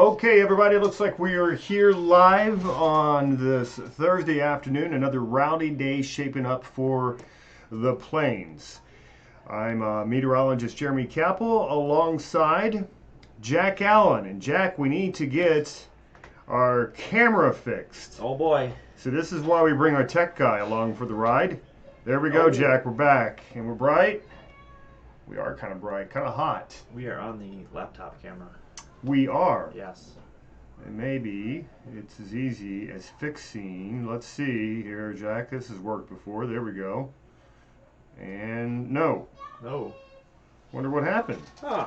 Okay, everybody, it looks like we are here live on this Thursday afternoon. Another rowdy day shaping up for the plains. I'm meteorologist Jeremy Kappell alongside Jack Allen. And Jack, we need to get our camera fixed. Oh boy. So this is why we bring our tech guy along for the ride. There we go, Jack, we're back. And we're bright. We are kind of bright, kind of hot. We are on the laptop camera. We are. Yes. And maybe it's as easy as fixing. Let's see here, Jack. This has worked before. There we go. And no. No. Wonder what happened. Huh.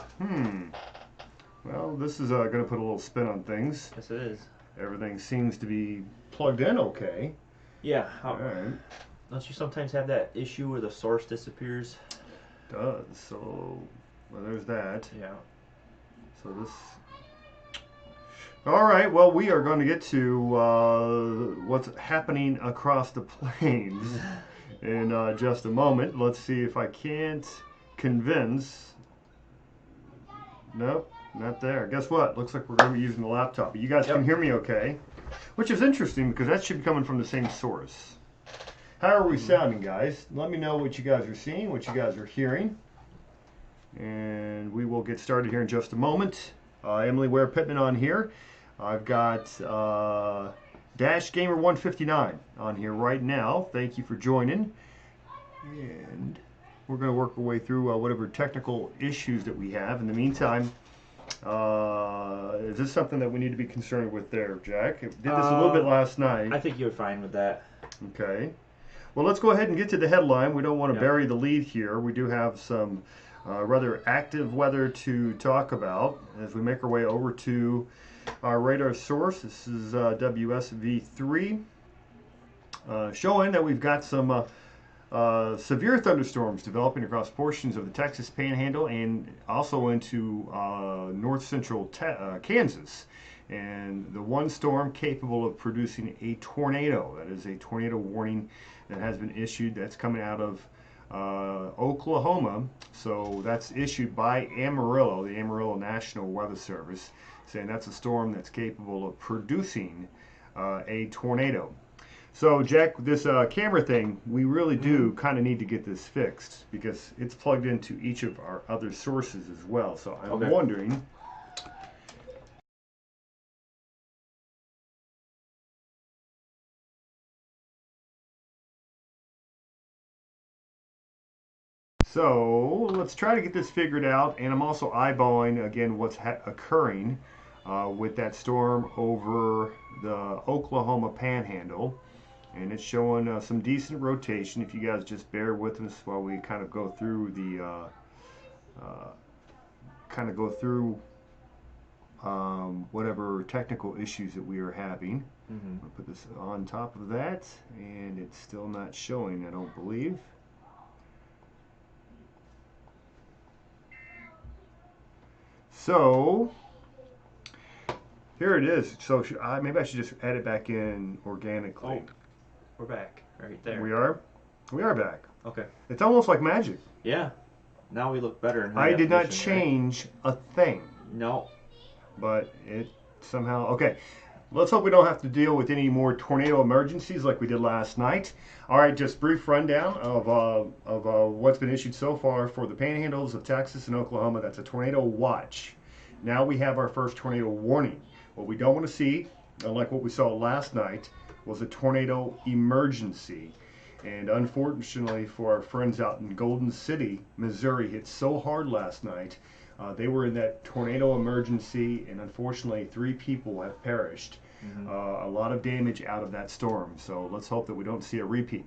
Well, this is going to put a little spin on things. Yes, it is. Everything seems to be plugged in okay. Yeah. All right. Don't you sometimes have that issue where the source disappears? It does. So, well, there's that. Yeah. So this... All right, well, we are going to get to what's happening across the plains in just a moment. Let's see if I can't convince... Nope, not there. Guess what? Looks like we're going to be using the laptop. You guys can hear me okay, which is interesting because that should be coming from the same source. How are we sounding, guys? Let me know what you guys are seeing, what you guys are hearing. And we will get started here in just a moment. Emily Ware Pittman on here. I've got Dash Gamer 159 on here right now. Thank you for joining. And we're going to work our way through whatever technical issues that we have. In the meantime, is this something that we need to be concerned with there, Jack? I did this a little bit last night. I think you're fine with that. Okay. Well, let's go ahead and get to the headline. We don't want to bury the lead here. We do have some rather active weather to talk about as we make our way over to our radar source. This is WSV3 showing that we've got some severe thunderstorms developing across portions of the Texas Panhandle and also into north central Kansas. And the one storm capable of producing a tornado. That is a tornado warning that has been issued. That's coming out of Oklahoma. So that's issued by Amarillo, the Amarillo National Weather Service, saying that's a storm that's capable of producing a tornado. So, Jack, this camera thing, we really do kind of need to get this fixed because it's plugged into each of our other sources as well. So I'm wondering... So let's try to get this figured out, and I'm also eyeballing again what's occurring with that storm over the Oklahoma Panhandle, and it's showing some decent rotation. If you guys just bear with us while we kind of go through the whatever technical issues that we are having. I'll put this on top of that, and it's still not showing, I don't believe. So here it is. So maybe I should just add it back in organically. Oh, we're back right there. We are? We are back. Okay. It's almost like magic. Yeah. Now we look better. In I did not change a thing. No. But it somehow... Okay. Let's hope we don't have to deal with any more tornado emergencies like we did last night. All right, just brief rundown of what's been issued so far for the panhandles of Texas and Oklahoma. That's a tornado watch. Now we have our first tornado warning. What we don't want to see, unlike what we saw last night, was a tornado emergency. And unfortunately for our friends out in Golden City, Missouri, hit so hard last night. They were in that tornado emergency, and unfortunately 3 people have perished. A lot of damage out of that storm, so let's hope that we don't see a repeat.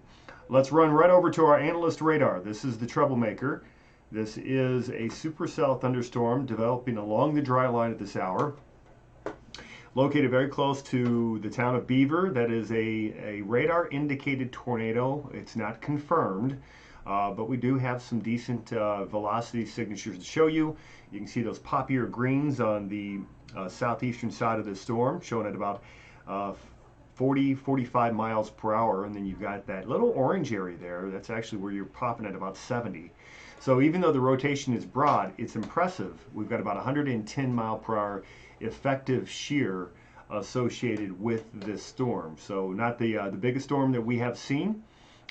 Let's run right over to our analyst radar. This is the troublemaker. This is a supercell thunderstorm developing along the dry line at this hour. Located very close to the town of Beaver. That is a radar indicated tornado. It's not confirmed. But we do have some decent velocity signatures to show you. You can see those poppier greens on the southeastern side of the storm, showing at about 40-45 miles per hour, and then you've got that little orange area there. That's actually where you're popping at about 70. So even though the rotation is broad, it's impressive. We've got about 110 mile per hour effective shear associated with this storm. So not the biggest storm that we have seen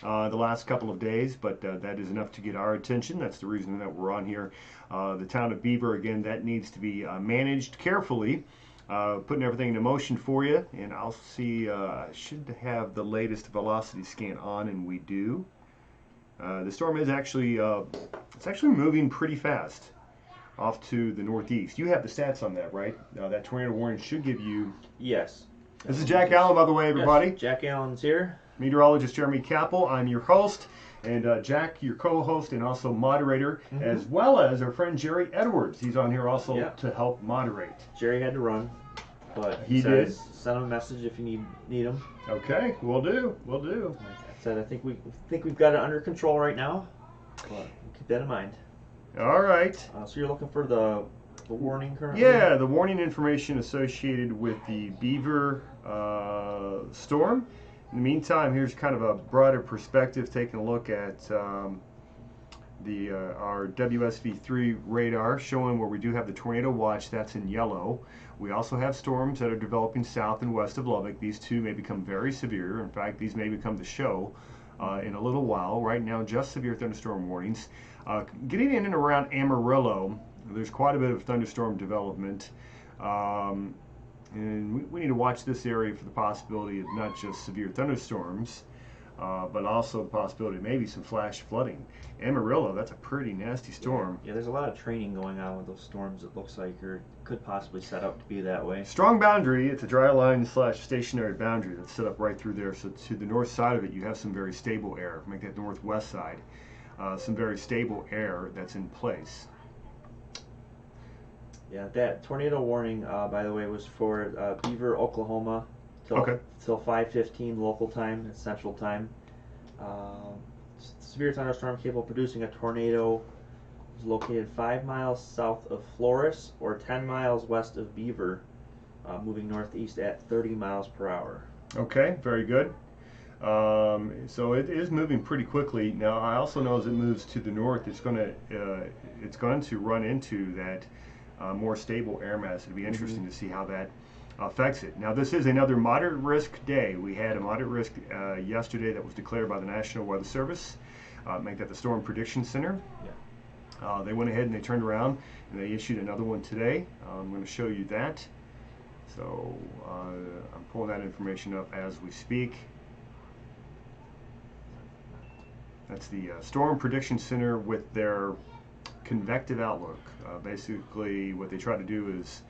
the last couple of days, but that is enough to get our attention. That's the reason that we're on here. The town of Beaver, again, that needs to be managed carefully. Putting everything into motion for you, and I'll see. I should have the latest velocity scan on, and we do. The storm is actually it's actually moving pretty fast off to the northeast. You have the stats on that, right? That tornado warning should give you. Yes. This is Jack Allen, by the way, everybody. Yes, Jack Allen's here. Meteorologist Jeremy Kappell. I'm your host, and Jack, your co-host and also moderator, as well as our friend Jerry Edwards. He's on here also to help moderate. Jerry had to run, but he did. Send him a message if you need him. Okay, we'll do. We'll do. Like I said, I think we've got it under control right now, but keep that in mind. All right. So you're looking for the warning currently? Yeah, the warning information associated with the Beaver storm. In the meantime, here's kind of a broader perspective, taking a look at our WSV3 radar, showing where we do have the tornado watch. That's in yellow. We also have storms that are developing south and west of Lubbock. These two may become very severe. In fact, these may become the show in a little while. Right now, just severe thunderstorm warnings. Getting in and around Amarillo, there's quite a bit of thunderstorm development. And we need to watch this area for the possibility of not just severe thunderstorms, but also the possibility of maybe some flash flooding. Amarillo, that's a pretty nasty storm. Yeah, there's a lot of training going on with those storms. It looks like, or could possibly set up to be that way. Strong boundary. It's a dry line / stationary boundary that's set up right through there. So to the north side of it, you have some very stable air. Make that northwest side. Some very stable air that's in place. Yeah, that tornado warning, by the way, was for Beaver, Oklahoma, till 5:15 local time, Central Time. Severe thunderstorm capable of producing a tornado is located 5 miles south of Flores or 10 miles west of Beaver, moving northeast at 30 miles per hour. Okay, very good. So it is moving pretty quickly. Now, I also know as it moves to the north, it's going to run into that more stable air mass. It'll be interesting to see how that affects it. Now, this is another moderate risk day. We had a moderate risk yesterday that was declared by the National Weather Service. Make that the Storm Prediction Center. Yeah. They went ahead and they turned around and they issued another one today. I'm going to show you that. So I'm pulling that information up as we speak. That's the Storm Prediction Center with their convective outlook. Basically, what they try to do is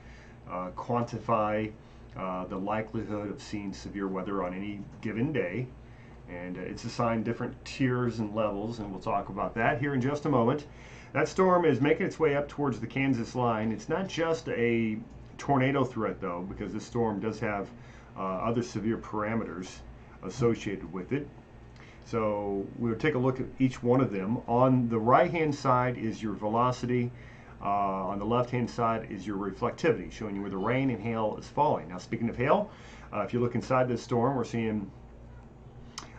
quantify the likelihood of seeing severe weather on any given day. And it's assigned different tiers and levels, and we'll talk about that here in just a moment. That storm is making its way up towards the Kansas line. It's not just a tornado threat, though, because this storm does have other severe parameters associated with it. So we'll take a look at each one of them. On the right-hand side is your velocity. On the left-hand side is your reflectivity, showing you where the rain and hail is falling. Now, speaking of hail, if you look inside this storm, we're seeing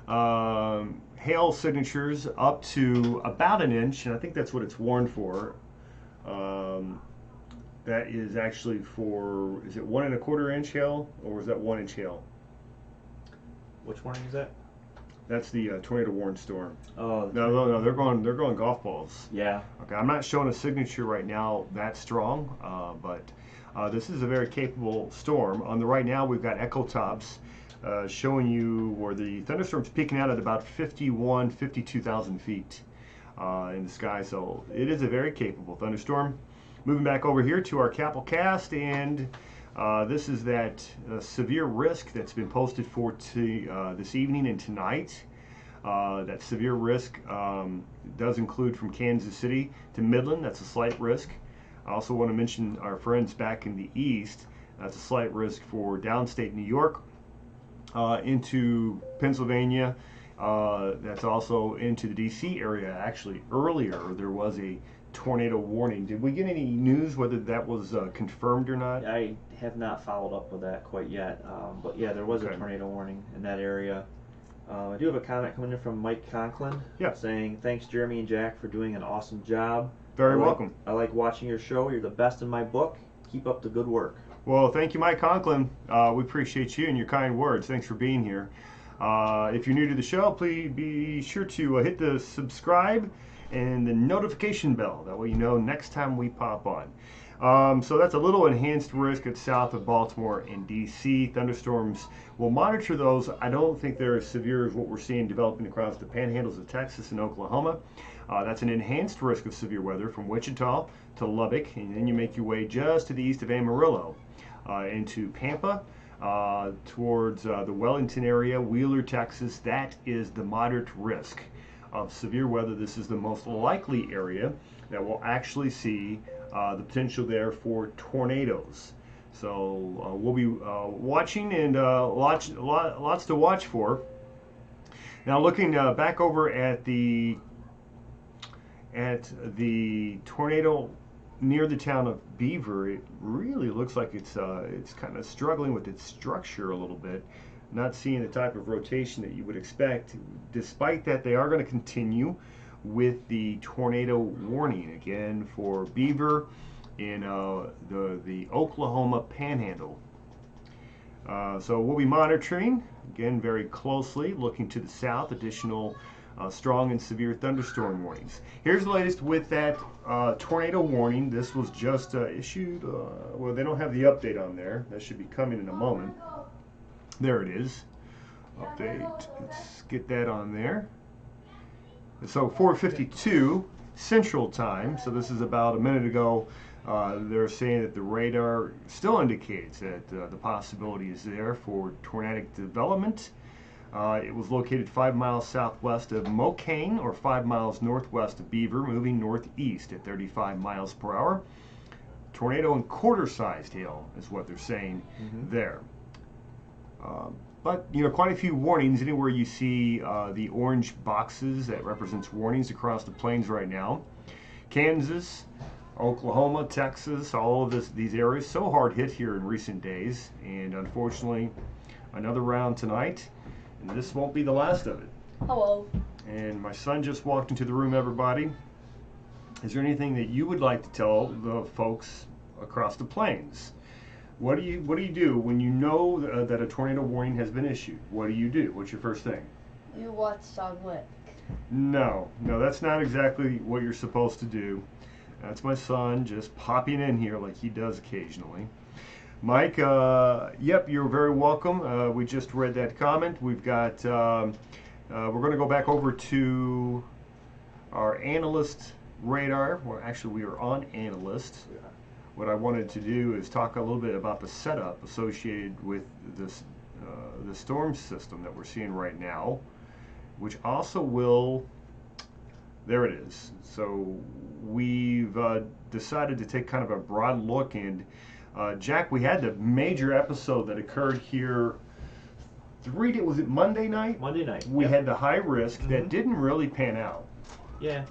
hail signatures up to about an inch, and I think that's what it's warned for. That is actually for, is it 1 1/4 inch hail, or is that 1 inch hail? Which warning is that? That's the tornado warned storm. Oh, no, they're going golf balls. Yeah. Okay, I'm not showing a signature right now that strong, but this is a very capable storm. On the right now, we've got echo tops showing you where the thunderstorm's peaking out at about 52,000 feet in the sky. So it is a very capable thunderstorm. Moving back over here to our Kappell cast, and this is that severe risk that's been posted for this evening and tonight. That severe risk does include from Kansas City to Midland. That's a slight risk. I also want to mention our friends back in the east. That's a slight risk for downstate New York into Pennsylvania. That's also into the D.C. area. Actually, earlier there was a tornado warning. Did we get any news whether that was confirmed or not? I have not followed up with that quite yet, but yeah, there was a tornado warning in that area. I do have a comment coming in from Mike Conklin saying, thanks Jeremy and Jack for doing an awesome job. Very welcome. I like watching your show. You're the best in my book. Keep up the good work. Well, thank you, Mike Conklin. We appreciate you and your kind words. Thanks for being here. If you're new to the show, please be sure to hit the subscribe and the notification bell. That way you know next time we pop on. So that's a little enhanced risk at south of Baltimore and D.C. Thunderstorms. We'll monitor those. I don't think they're as severe as what we're seeing developing across the panhandles of Texas and Oklahoma. That's an enhanced risk of severe weather from Wichita to Lubbock, and then you make your way just to the east of Amarillo into Pampa, towards the Wellington area, Wheeler, Texas. That is the moderate risk of severe weather. This is the most likely area that will actually see the potential there for tornadoes. So we'll be watching, and lots to watch for. Now, looking back over at the tornado near the town of Beaver, it really looks like it's kind of struggling with its structure a little bit. Not seeing the type of rotation that you would expect. Despite that, they are going to continue with the tornado warning again for Beaver in the Oklahoma Panhandle. So we'll be monitoring again very closely, looking to the south, additional strong and severe thunderstorm warnings. Here's the latest with that tornado warning. This was just issued. Well, they don't have the update on there. That should be coming in a moment. There it is. Update. Let's get that on there. So 4:52 Central Time. So this is about a minute ago. They're saying that the radar still indicates that the possibility is there for tornadic development. It was located 5 miles southwest of Mocaine, or 5 miles northwest of Beaver, moving northeast at 35 miles per hour. Tornado and quarter-sized hail is what they're saying there. But, quite a few warnings. Anywhere you see the orange boxes, that represents warnings across the plains right now. Kansas, Oklahoma, Texas, all of these areas so hard hit here in recent days. And unfortunately, another round tonight. And this won't be the last of it. Hello. And my son just walked into the room, everybody. Is there anything that you would like to tell the folks across the plains? What do you do when you know that a tornado warning has been issued? What do you do? What's your first thing? You watch John Wick. No, that's not exactly what you're supposed to do. That's my son just popping in here like he does occasionally. Mike, yep, you're very welcome. We just read that comment. We've got, we're going to go back over to our analyst radar. Well, actually, we are on analyst. What I wanted to do is talk a little bit about the setup associated with this, the storm system that we're seeing right now, which also will, there it is. So we've decided to take kind of a broad look, and Jack, we had the major episode that occurred here. Was it Monday night? Monday night. We had the high risk that didn't really pan out. Yeah.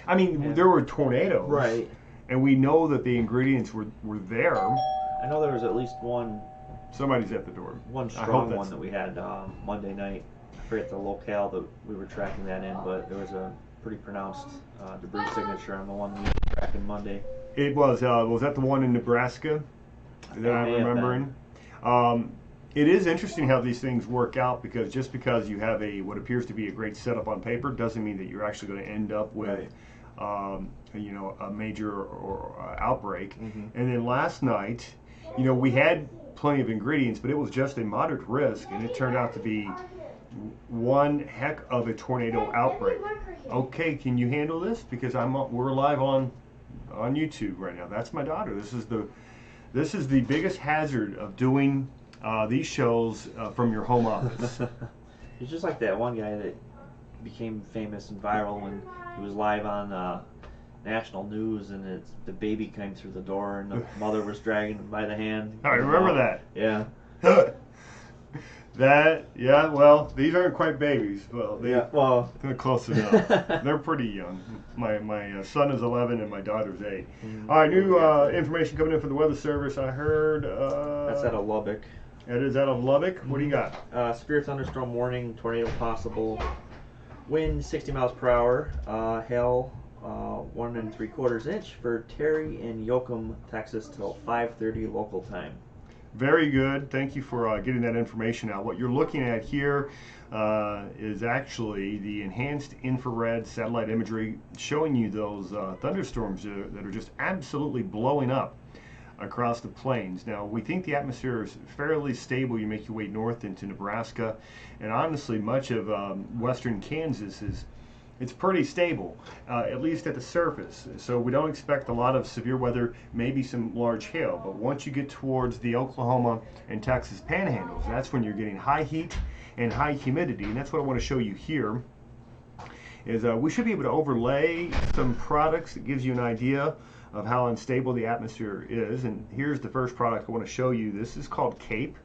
I mean, there were tornadoes. Right. And we know that the ingredients were there. I know there was at least one. Somebody's at the door. One strong one that we had Monday night. I forget the locale that we were tracking that in, but there was a pretty pronounced debris signature on the one we were tracking Monday. It was that the one in Nebraska that I'm remembering? It is interesting how these things work out, because just because you have what appears to be a great setup on paper doesn't mean that you're actually going to end up with a major outbreak. And then last night, we had plenty of ingredients, but it was just a moderate risk, and it turned out to be one heck of a tornado outbreak. Okay, can you handle this? Because we're live on YouTube right now. That's my daughter. This is the biggest hazard of doing these shows from your home office. He's just like that one guy that became famous and viral when he was live on national news, and the baby came through the door, and the mother was dragging him by the hand. I remember that. Yeah. Well, these aren't quite babies. Well, they're close enough. They're pretty young. My son is 11 and my daughter's 8. All right, new information coming in from the Weather Service. I heard. That's out of Lubbock. That is out of Lubbock. What do you got? Severe thunderstorm warning, tornado possible. Wind 60 miles per hour. Hail 1 3/4 inch for Terry in Yoakum, Texas, till 5:30 local time. Very good. Thank you for getting that information out. What you're looking at here is actually the enhanced infrared satellite imagery showing you those thunderstorms that are just absolutely blowing up across the plains. Now, we think the atmosphere is fairly stable. You make your way north into Nebraska, and honestly, much of western Kansas it's pretty stable, at least at the surface. So we don't expect a lot of severe weather, maybe some large hail. But once you get towards the Oklahoma and Texas panhandles, that's when you're getting high heat and high humidity. And that's what I want to show you here. Is we should be able to overlay some products that gives you an idea of how unstable the atmosphere is. And here's the first product I want to show you. This is called CAPE.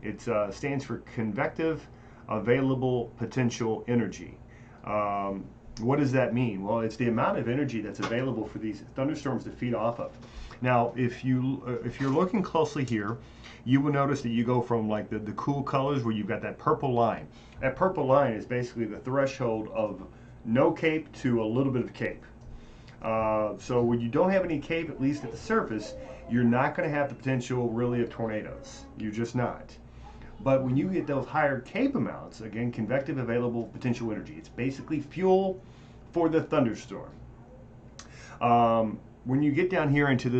It stands for Convective Available Potential Energy. What does that mean? Well, it's the amount of energy that's available for these thunderstorms to feed off of. Now, if you're looking closely here, you will notice that you go from like the cool colors where you've got that purple line. That purple line is basically the threshold of no CAPE to a little bit of CAPE. So when you don't have any CAPE, at least at the surface, you're not going to have the potential really of tornadoes. You're just not. But when you get those higher CAPE amounts, again, convective available potential energy, it's basically fuel for the thunderstorm. When you get down here into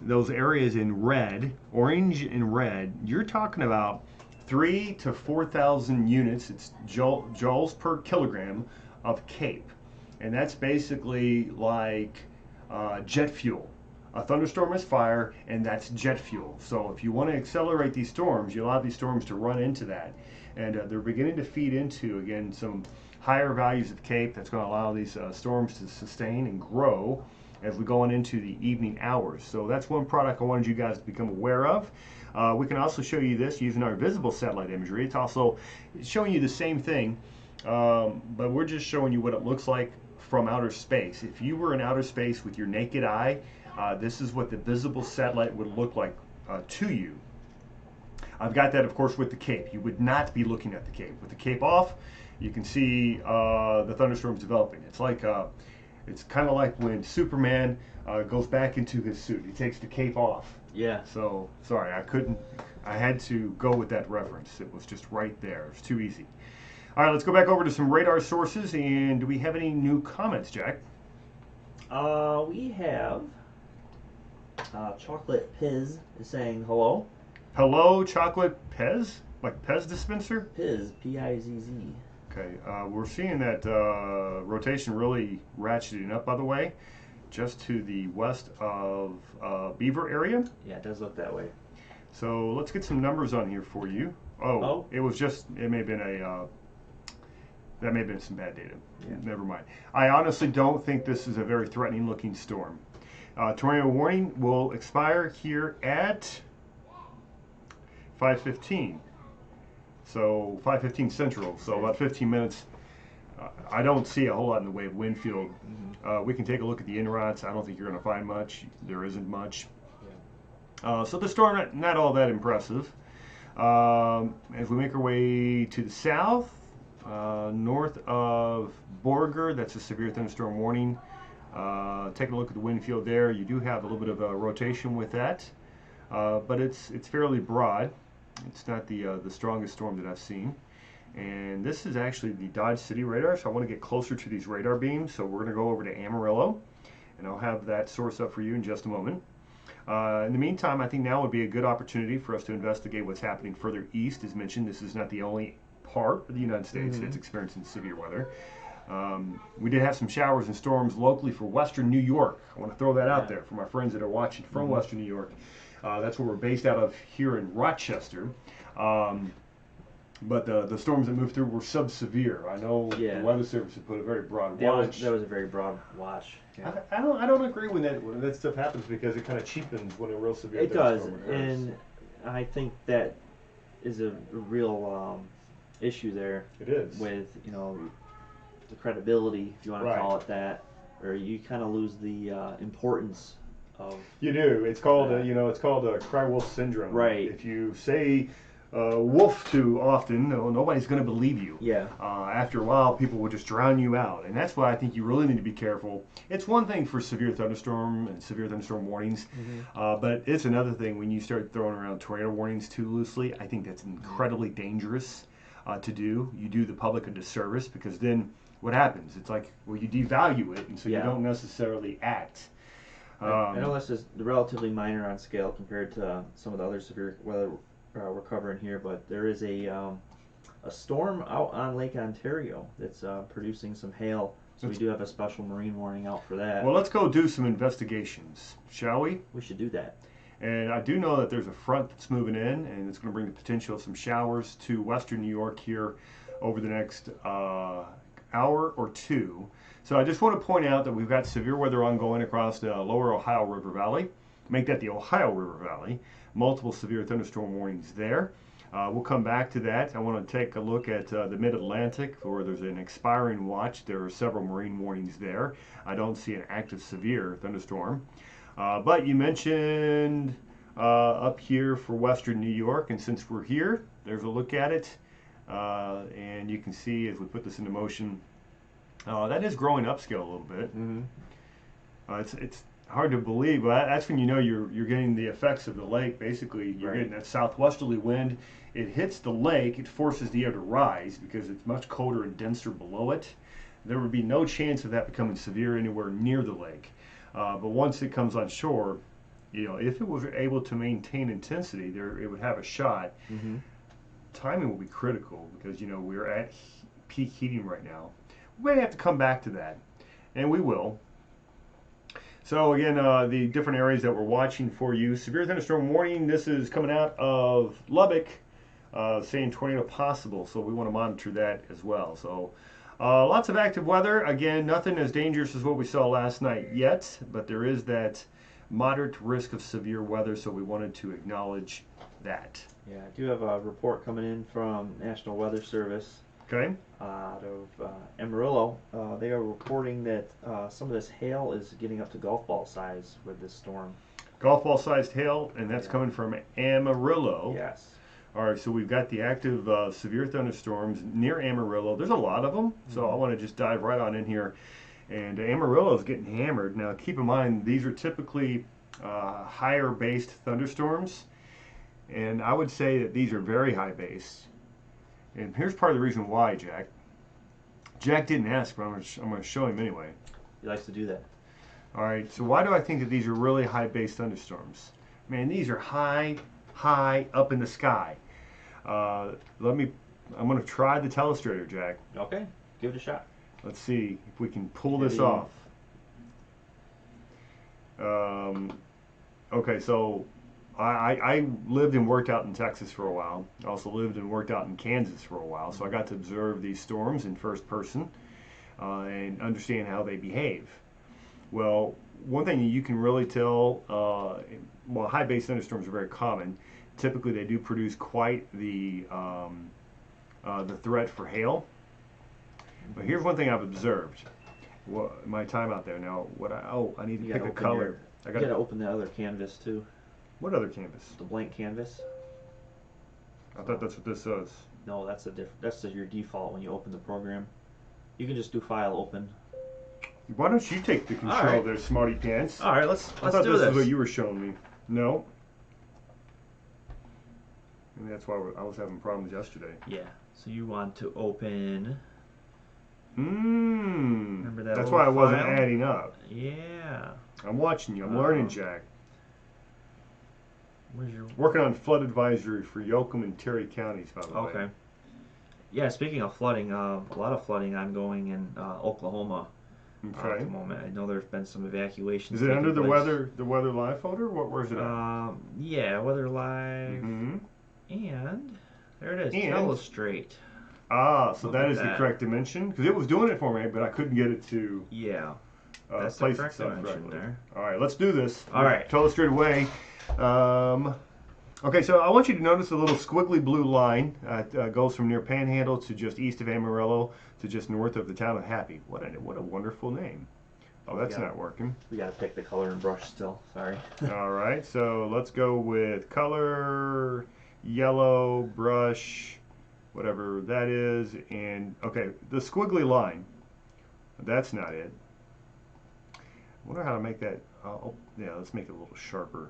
those areas in red, orange and red, you're talking about 3,000 to 4,000 units, it's joules per kilogram of CAPE. And that's basically like jet fuel. A thunderstorm is fire, and that's jet fuel. So if you want to accelerate these storms, you allow these storms to run into that. And they're beginning to feed into, again, some higher values of CAPE that's going to allow these storms to sustain and grow as we go on into the evening hours. So that's one product I wanted you guys to become aware of. We can also show you this using our visible satellite imagery. It's also showing you the same thing, but we're just showing you what it looks like from outer space. If you were in outer space with your naked eye, this is what the visible satellite would look like to you. I've got that, of course, with the CAPE. You would not be looking at the CAPE. With the CAPE off, you can see the thunderstorms developing. It's like it's kind of like when Superman goes back into his suit. He takes the CAPE off. Yeah. So sorry, I had to go with that reference. It was just right there. It's too easy. All right, let's go back over to some radar sources. And do we have any new comments, Jack? We have Chocolate Piz is saying hello. Hello, Chocolate Pez? Like Pez dispenser? Piz, P-I-Z-Z. Okay, we're seeing that rotation really ratcheting up, by the way, just to the west of Beaver area. Yeah, it does look that way. So let's get some numbers on here for you. Oh. It was just, it may have been that may have been some bad data. Yeah. Never mind. I honestly don't think this is a very threatening looking storm. Tornado warning will expire here at 5:15. So 5:15 Central. So about 15 minutes. I don't see a whole lot in the way of wind field. Mm-hmm. We can take a look at the inroads. I don't think you're going to find much. There isn't much. Yeah. So the storm not all that impressive. As we make our way to the south, north of Borger, that's a severe thunderstorm warning. Taking a look at the wind field there, you do have a little bit of a rotation with that, but it's fairly broad. It's not the strongest storm that I've seen. And this is actually the Dodge City radar, so I want to get closer to these radar beams. So we're going to go over to Amarillo, and I'll have that source up for you in just a moment. In the meantime, I think now would be a good opportunity for us to investigate what's happening further east. As mentioned, this is not the only part of the United States that's experiencing severe weather. We did have some showers and storms locally for western New York. I want to throw that out there for my friends that are watching from western New York. That's where we're based out of here in Rochester. But the storms that moved through were sub-severe. I know the Weather Service had put a very broad watch. That was a very broad watch. Yeah. I don't agree when that stuff happens, because it kind of cheapens when a real severe it does, and I think that is a real issue there. It is with the credibility, if you want to call it that, or you kind of lose the importance of. You do. It's called it's called cry wolf syndrome. Right. If you say wolf too often, nobody's going to believe you. Yeah. After a while, people will just drown you out, and that's why I think you really need to be careful. It's one thing for severe thunderstorm and severe thunderstorm warnings, but it's another thing when you start throwing around tornado warnings too loosely. I think that's incredibly dangerous to do. You do the public a disservice, because then what happens? It's like, well, you devalue it, and so you don't necessarily act. I know this is relatively minor on scale compared to some of the other severe weather we're covering here, but there is a storm out on Lake Ontario that's producing some hail, so we do have a special marine warning out for that. Well, let's go do some investigations, shall we? We should do that. And I do know that there's a front that's moving in, and it's going to bring the potential of some showers to western New York here over the next hour or two. So I just want to point out that we've got severe weather ongoing across the lower Ohio River Valley. Make that the Ohio River Valley. Multiple severe thunderstorm warnings there. We'll come back to that. I want to take a look at the Mid-Atlantic, where there's an expiring watch. There are several marine warnings there. I don't see an active severe thunderstorm. But you mentioned up here for western New York, and since we're here, there's a look at it. And you can see as we put this into motion, that is growing upscale a little bit. It's hard to believe, but that's when you know you're getting the effects of the lake. Basically, you're getting that southwesterly wind. It hits the lake, it forces the air to rise because it's much colder and denser below it. There would be no chance of that becoming severe anywhere near the lake. But once it comes on shore, you know, if it was able to maintain intensity, it would have a shot. Timing will be critical because, you know, we're at peak heating right now. We may have to come back to that, and we will. So again, the different areas that we're watching for you. Severe thunderstorm warning. This is coming out of Lubbock, saying tornado possible. So we want to monitor that as well. So lots of active weather. Again, nothing as dangerous as what we saw last night yet, but there is that moderate risk of severe weather. So we wanted to acknowledge that. Yeah, I do have a report coming in from National Weather Service. Okay. Out of Amarillo. They are reporting that some of this hail is getting up to golf ball size with this storm. Golf ball sized hail, and that's coming from Amarillo. Yes. All right, so we've got the active severe thunderstorms near Amarillo. There's a lot of them, so I want to just dive right on in here. And Amarillo is getting hammered. Now, keep in mind, these are typically higher based thunderstorms, and I would say that these are very high based. And here's part of the reason why, Jack. Jack didn't ask, but I'm going to show him anyway. He likes to do that. All right, so why do I think that these are really high-based thunderstorms? Man, these are high up in the sky. I'm going to try the telestrator, Jack. Okay, give it a shot. Let's see if we can pull this off. Okay, so I lived and worked out in Texas for a while. I also lived and worked out in Kansas for a while, so I got to observe these storms in first person and understand how they behave. Well, one thing you can really tell, while high-based thunderstorms are very common, typically they do produce quite the threat for hail. But here's one thing I've observed. My time out there now. I need to pick a color. You gotta open the other canvas too. What other canvas? The blank canvas. I thought that's what this was. No, that's your default when you open the program. You can just do file open. Why don't you take the control there, smarty pants? All right, let's do this. I thought this is what you were showing me. No. And that's why I was having problems yesterday. Yeah. So you want to open. Remember that? That's why I wasn't adding up. Yeah. I'm watching you. I'm learning, Jack. Where's your working on flood advisory for Yoakum and Terry counties, by the way. Okay. Yeah. Speaking of flooding, a lot of flooding ongoing in Oklahoma. Okay. At the moment, I know there's been some evacuations. Is it under the Weather Live folder? Where's it at? Yeah, Weather Live. And there it is. Illustrate. So that is the correct dimension, because it was doing it for me, but I couldn't get it to. Yeah. That's place the correct itself dimension correctly. there. All right, let's do this. All right. Tell us straight away. Okay, so I want you to notice a little squiggly blue line. Goes from near Panhandle to just east of Amarillo to just north of the town of Happy. What a wonderful name. Oh, that's not working. We gotta pick the color and brush still. Sorry. All right, so let's go with color yellow brush, whatever that is, and okay, the squiggly line, that's not it. I wonder how to make that, oh, yeah, let's make it a little sharper.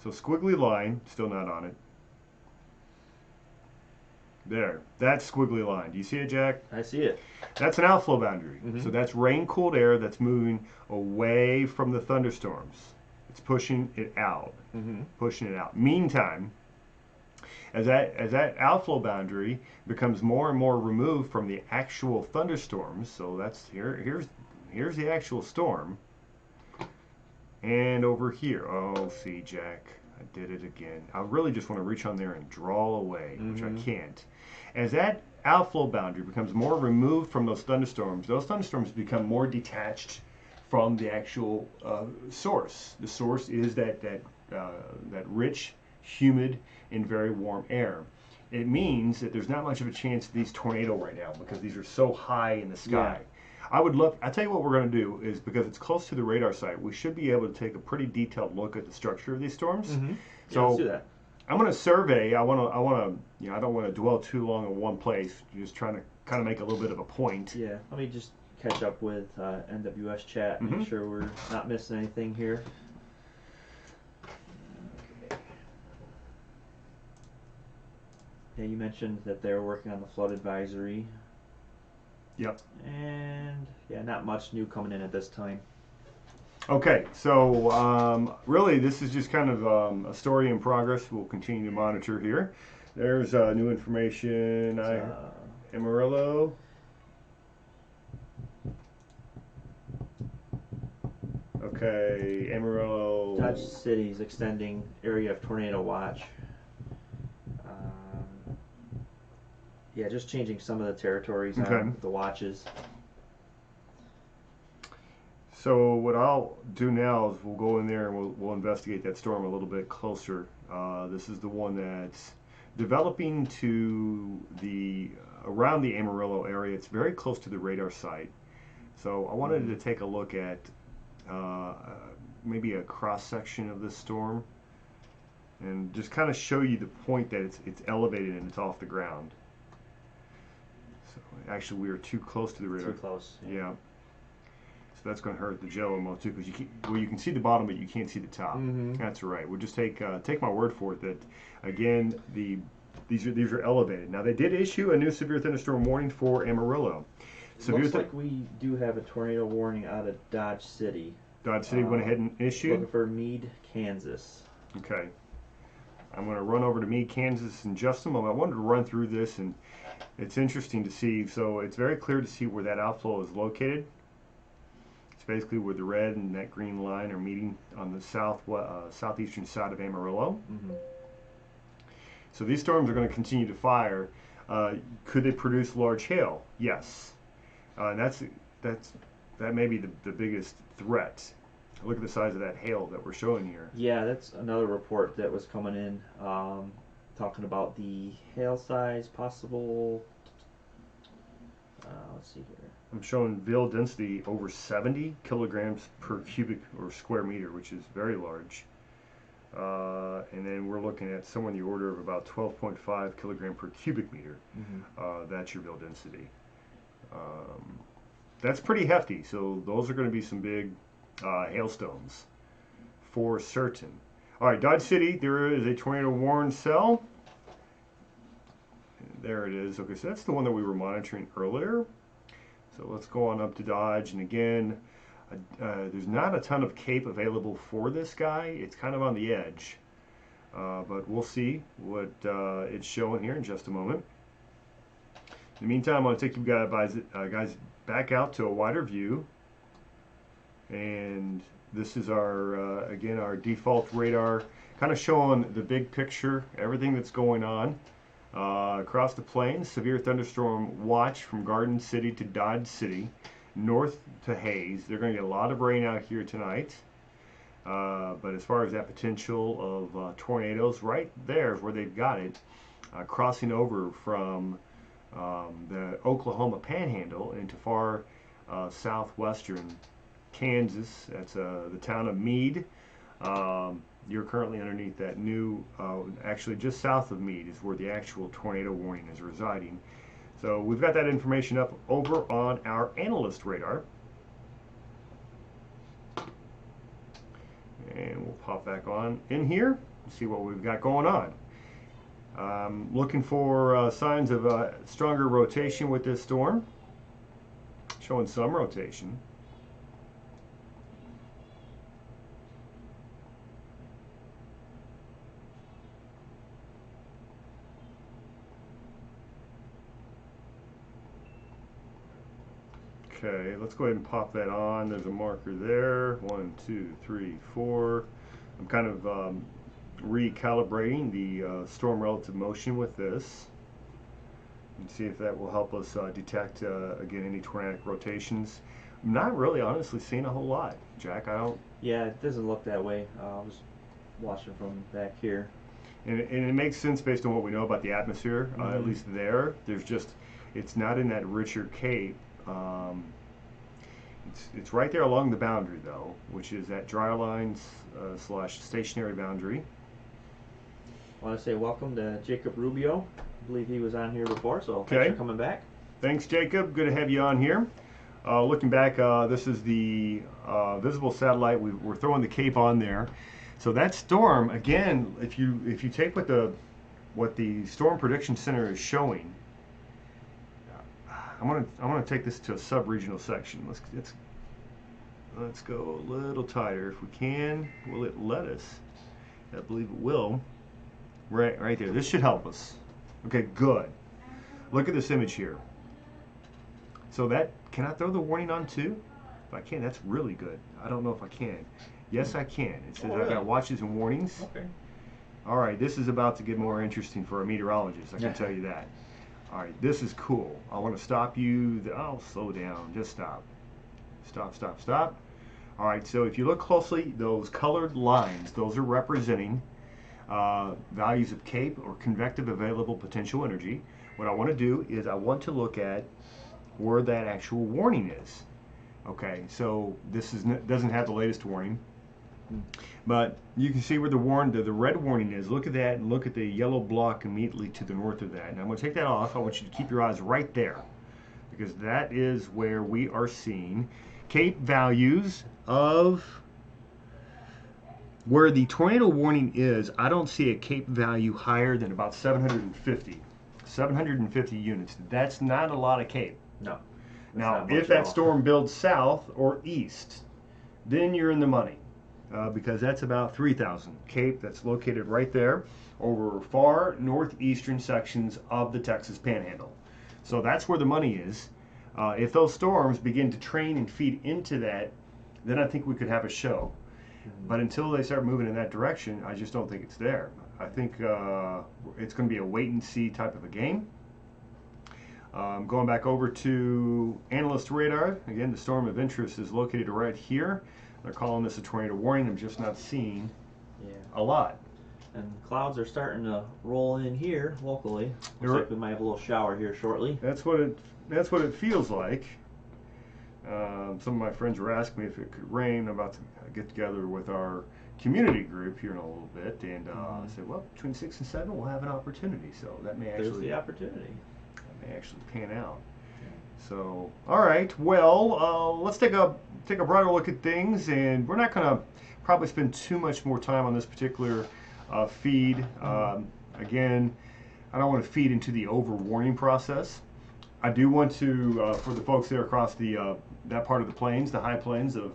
So squiggly line, still not on it. There, that's squiggly line. Do you see it, Jack? I see it. That's an outflow boundary. Mhm. So that's rain-cooled air that's moving away from the thunderstorms. It's pushing it out, pushing it out. Meantime, as that outflow boundary becomes more and more removed from the actual thunderstorms, so that's here's the actual storm. And over here, oh, see, Jack, I did it again. I really just want to reach on there and draw away, which I can't. As that outflow boundary becomes more removed from those thunderstorms become more detached from the actual source. The source is that rich, humid, and very warm air. It means that there's not much of a chance of these tornado right now because these are so high in the sky. Yeah. I'll tell you what we're going to do is, because it's close to the radar site, we should be able to take a pretty detailed look at the structure of these storms. So let's do that. I'm going to survey. I want to, I don't want to dwell too long in one place. Just trying to kind of make a little bit of a point. Yeah. Let me just catch up with NWS chat. Make sure we're not missing anything here. Yeah, you mentioned that they're working on the flood advisory. Yep. And yeah, not much new coming in at this time. Okay, so really this is just kind of a story in progress. We'll continue to monitor here. There's new information. Amarillo. Okay, Amarillo. Dodge City's extending area of tornado watch. Yeah, just changing some of the territories on the watches. So what I'll do now is we'll go in there and we'll investigate that storm a little bit closer. This is the one that's developing to around the Amarillo area. It's very close to the radar site. So I wanted to take a look at maybe a cross section of this storm and just kind of show you the point that it's elevated and it's off the ground. So actually we are too close to the radar. Too close. Yeah. So that's going to hurt the jello most too, because you can see the bottom, but you can't see the top. That's right. We'll just take my word for it that again these are elevated. Now they did issue a new severe thunderstorm warning for Amarillo. Looks like we do have a tornado warning out of Dodge City. Dodge City went ahead and issued. Looking for Meade, Kansas. Okay. I'm going to run over to Meade, Kansas in just a moment. I wanted to run through this, and it's interesting to see. So it's very clear to see where that outflow is located. It's basically where the red and that green line are meeting on the southeastern side of Amarillo. So these storms are going to continue to fire. Could they produce large hail? Yes. And that may be the biggest threat. Look at the size of that hail that we're showing here. Yeah, that's another report that was coming in, talking about the hail size possible. Let's see here. I'm showing veil density over 70 kilograms per cubic or square meter, which is very large. And then we're looking at somewhere in the order of about 12.5 kilogram per cubic meter. That's your veil density. That's pretty hefty. So those are going to be some big hailstones for certain. All right, Dodge City, there is a tornado warning cell. There it is. Okay, so that's the one that we were monitoring earlier. So let's go on up to Dodge, and again, there's not a ton of CAPE available for this guy. It's kind of on the edge, but we'll see what it's showing here in just a moment. In the meantime, I'm going to take you guys back out to a wider view, and this is our again our default radar, kind of showing the big picture, everything that's going on. Across the plains, severe thunderstorm watch from Garden City to Dodge City, north to Hayes. They're going to get a lot of rain out here tonight. But as far as that potential of tornadoes, right there is where they've got it, crossing over from the Oklahoma Panhandle into far southwestern Kansas. That's the town of Meade. You're currently underneath that new, actually just south of Meade is where the actual tornado warning is residing. So we've got that information up over on our analyst radar. And we'll pop back on in here and see what we've got going on. Looking for signs of stronger rotation with this storm. Showing some rotation. Okay, let's go ahead and pop that on. There's a marker there. 1, 2, 3, 4. I'm kind of recalibrating the storm relative motion with this and see if that will help us detect again any tornadic rotations. I'm not really honestly seeing a whole lot, Jack. I don't. Yeah, it doesn't look that way. I was watching from back here. And it makes sense based on what we know about the atmosphere. Mm-hmm. At least there's just, it's not in that richer cape. It's right there along the boundary though, which is that dry lines slash stationary boundary. I want to say welcome to Jacob Rubio. I believe he was on here before, so Okay. thanks for coming back. Thanks, Jacob. Good to have you on here. Looking back, this is the visible satellite. We're throwing the cape on there. So that storm, again, if you take what the Storm Prediction Center is showing, I'm gonna take this to a sub-regional section. Let's go a little tighter if we can. Will it let us? I believe it will. Right there. This should help us. Okay, good. Look at this image here. So that, can I throw the warning on too? If I can, that's really good. I don't know if I can. Yes, I can. It says I got watches and warnings. Okay. All right, this is about to get more interesting for a meteorologist. I can tell you that. All right, this is cool. I want to stop you. Oh, slow down. Just stop. Stop, stop, stop. All right, so if you look closely, those colored lines, those are representing values of CAPE or convective available potential energy. What I want to do is I want to look at where that actual warning is. Okay, so this doesn't have the latest warning, but you can see where the red warning is. Look at that and look at the yellow block immediately to the north of that. And I'm going to take that off. I want you to keep your eyes right there because that is where we are seeing CAPE values of where the tornado warning is. I don't see a CAPE value higher than about 750 units. That's not a lot of CAPE. No. Now, if that storm builds south or east, then you're in the money because that's about 3,000 CAPE that's located right there over far northeastern sections of the Texas Panhandle. So that's where the money is. If those storms begin to train and feed into that, then I think we could have a show. Mm-hmm. But until they start moving in that direction, I just don't think it's there. I think it's going to be a wait and see type of a game. Going back over to analyst radar, again, the storm of interest is located right here. They're calling this a tornado warning. I'm just not seeing a lot. And clouds are starting to roll in here locally. Looks like we might have a little shower here shortly. That's what it feels like. Some of my friends were asking me if it could rain. I'm about to get together with our community group here in a little bit, and I said, well, between 6 and 7 we'll have an opportunity. So that may actually There's the opportunity. May actually pan out. So, all right. Well, let's take a broader look at things, and we're not going to probably spend too much more time on this particular feed. Again, I don't want to feed into the over-warning process. I do want to, for the folks there across the that part of the plains, the high plains of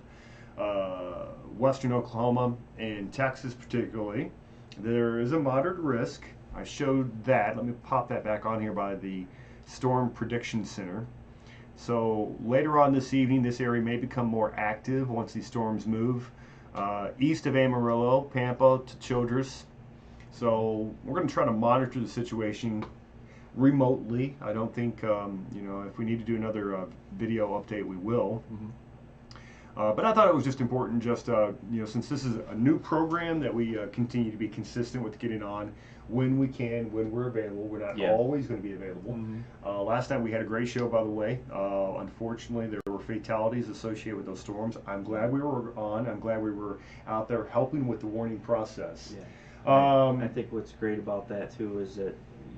western Oklahoma and Texas particularly, there is a moderate risk. I showed that. Let me pop that back on here by the Storm Prediction Center. So later on this evening, this area may become more active once these storms move east of Amarillo, Pampa to Childress. So we're going to try to monitor the situation remotely. I don't think, if we need to do another video update, we will. But I thought it was just important, just since this is a new program, that we continue to be consistent with getting on when we can, when we're available. We're not always going to be available. Last night we had a great show, by the way. Unfortunately, there were fatalities associated with those storms. I'm glad we were on. I'm glad we were out there helping with the warning process. I think what's great about that too is that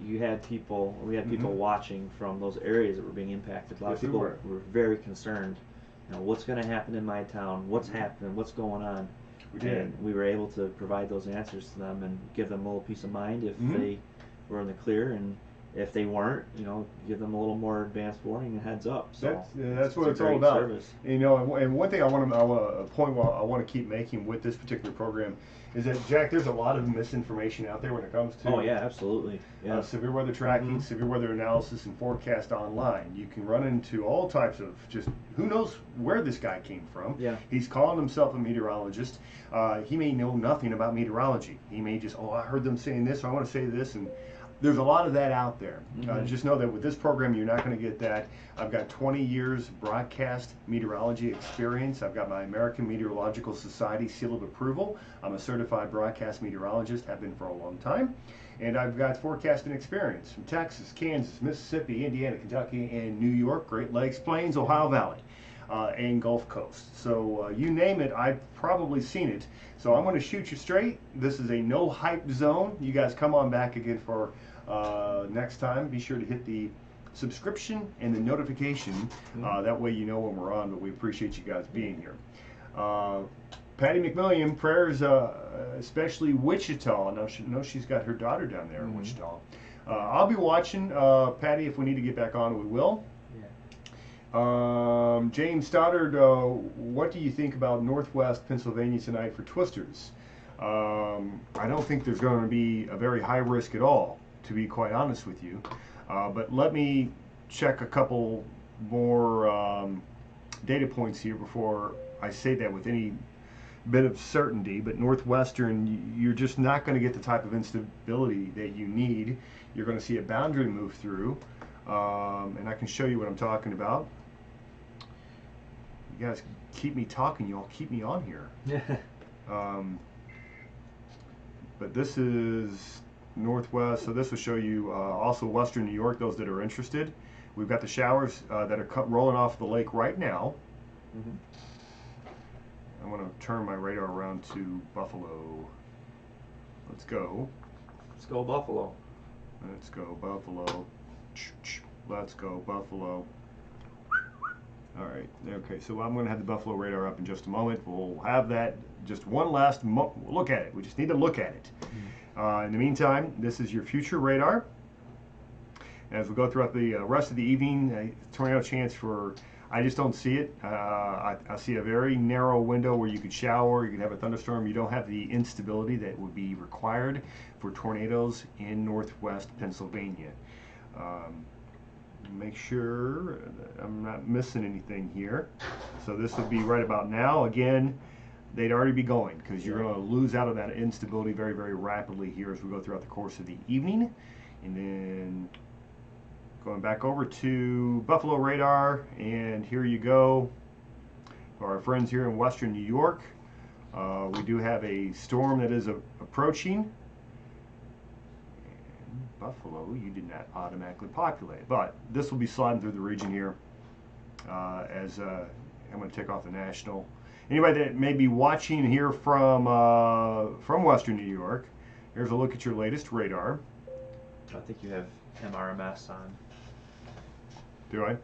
we had people watching from those areas that were being impacted. A lot of people were very concerned. What's going to happen in my town? What's happening? What's going on? We did. And we were able to provide those answers to them and give them a little peace of mind if they were in the clear, and if they weren't, give them a little more advanced warning and heads up. So that's what it's all about. Service. And one thing I want to keep making with this particular program is that, Jack, there's a lot of misinformation out there when it comes to absolutely. severe weather tracking, severe weather analysis, and forecast online. You can run into all types of just who knows where this guy came from. He's calling himself a meteorologist. He may know nothing about meteorology. He may just, I heard them saying this, so I want to say this, and there's a lot of that out there. Just know that with this program, you're not going to get that. I've got 20 years broadcast meteorology experience. I've got my American Meteorological Society seal of approval. I'm a certified broadcast meteorologist, have been for a long time. And I've got forecasting experience from Texas, Kansas, Mississippi, Indiana, Kentucky, and New York, Great Lakes, Plains, Ohio Valley, and Gulf Coast. So you name it, I've probably seen it. So I'm going to shoot you straight. This is a no hype zone. You guys come on back again for next time. Be sure to hit the subscription and the notification. That way you know when we're on, but we appreciate you guys being here. Patty McMillian, prayers, especially Wichita. Now she knows she's got her daughter down there in Wichita. I'll be watching, Patty. If we need to get back on, we will. James Stoddard, what do you think about Northwest Pennsylvania tonight for twisters? I don't think there's going to be a very high risk at all, to be quite honest with you. But let me check a couple more data points here before I say that with any bit of certainty. But Northwestern, you're just not going to get the type of instability that you need. You're going to see a boundary move through, and I can show you what I'm talking about. You guys keep me talking, you all keep me on here. But this is Northwest, so this will show you also Western New York, those that are interested. We've got the showers that are rolling off the lake right now. I'm going to turn my radar around to Buffalo. Let's go. Let's go Buffalo. Let's go Buffalo. Let's go Buffalo. All right. Okay. So I'm going to have the Buffalo radar up in just a moment. We'll have that just one last look at it. We just need to look at it. In the meantime, this is your future radar. As we go throughout the rest of the evening, tornado chance for, I just don't see it. I see a very narrow window where you could shower, you could have a thunderstorm. You don't have the instability that would be required for tornadoes in Northwest Pennsylvania. Make sure that I'm not missing anything here. So this would be right about now. Again, they'd already be going because you're going to lose out of that instability very, very rapidly here as we go throughout the course of the evening. And then going back over to Buffalo radar, and here you go. For our friends here in Western New York, we do have a storm that is approaching. Buffalo, you did not automatically populate, but this will be sliding through the region here as I'm going to take off the national. Anybody that may be watching here from Western New York, here's a look at your latest radar. I think you have MRMS on. Do I?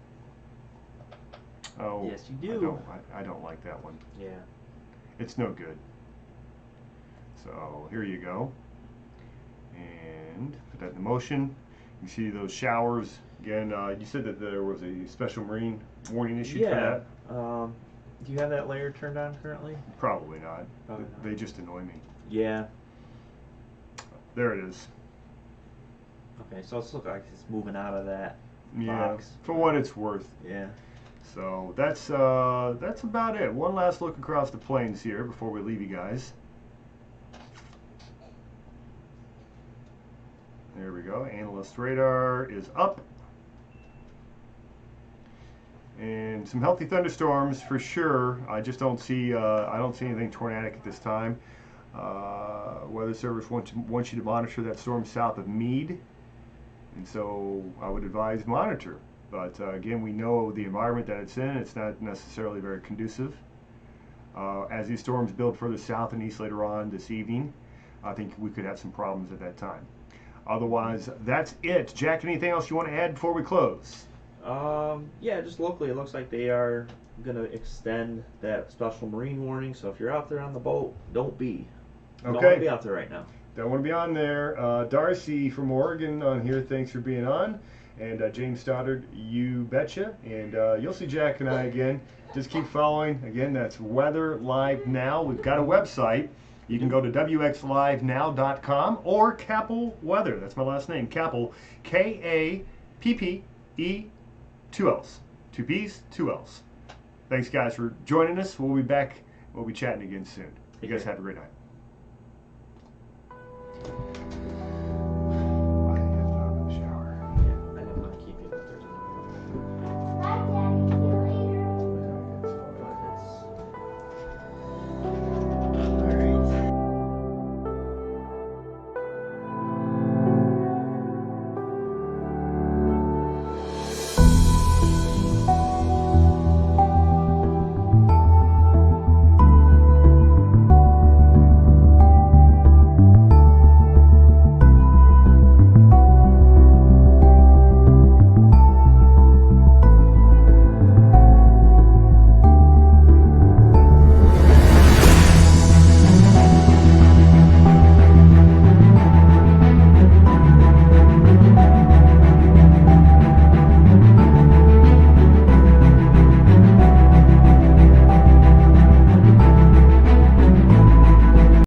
Oh, yes, you do. I don't like that one. Yeah. It's no good. So here you go. And put that in motion. You see those showers again. You said that there was a special marine warning issued for that. Do you have that layer turned on currently? Probably not. They just annoy me. Yeah. There it is. Okay, so it's looking like it's moving out of that box. For what it's worth. Yeah. So that's about it. One last look across the plains here before we leave you guys. There we go. Analyst radar is up. and some healthy thunderstorms for sure. I just don't see anything tornadic at this time. Weather Service wants you to monitor that storm south of Meade, and so I would advise monitor. But again, we know the environment that it's in. It's not necessarily very conducive. As these storms build further south and east later on this evening, I think we could have some problems at that time. Otherwise, that's it. Jack, anything else you want to add before we close? Yeah, just locally, it looks like they are going to extend that special marine warning. So if you're out there on the boat, don't want to be out there right now. Don't want to be on there. Darcy from Oregon on here, thanks for being on. And James Stoddard, you betcha. And you'll see Jack and I again. Just keep following. Again, that's Weather Live Now. We've got a website. You can go to WxLiveNow.com or Kappell Weather. That's my last name, Kappell, K-A-P-P-E, 2 L's. 2 P's, 2 L's. Thanks, guys, for joining us. We'll be back. We'll be chatting again soon. You guys have a great night.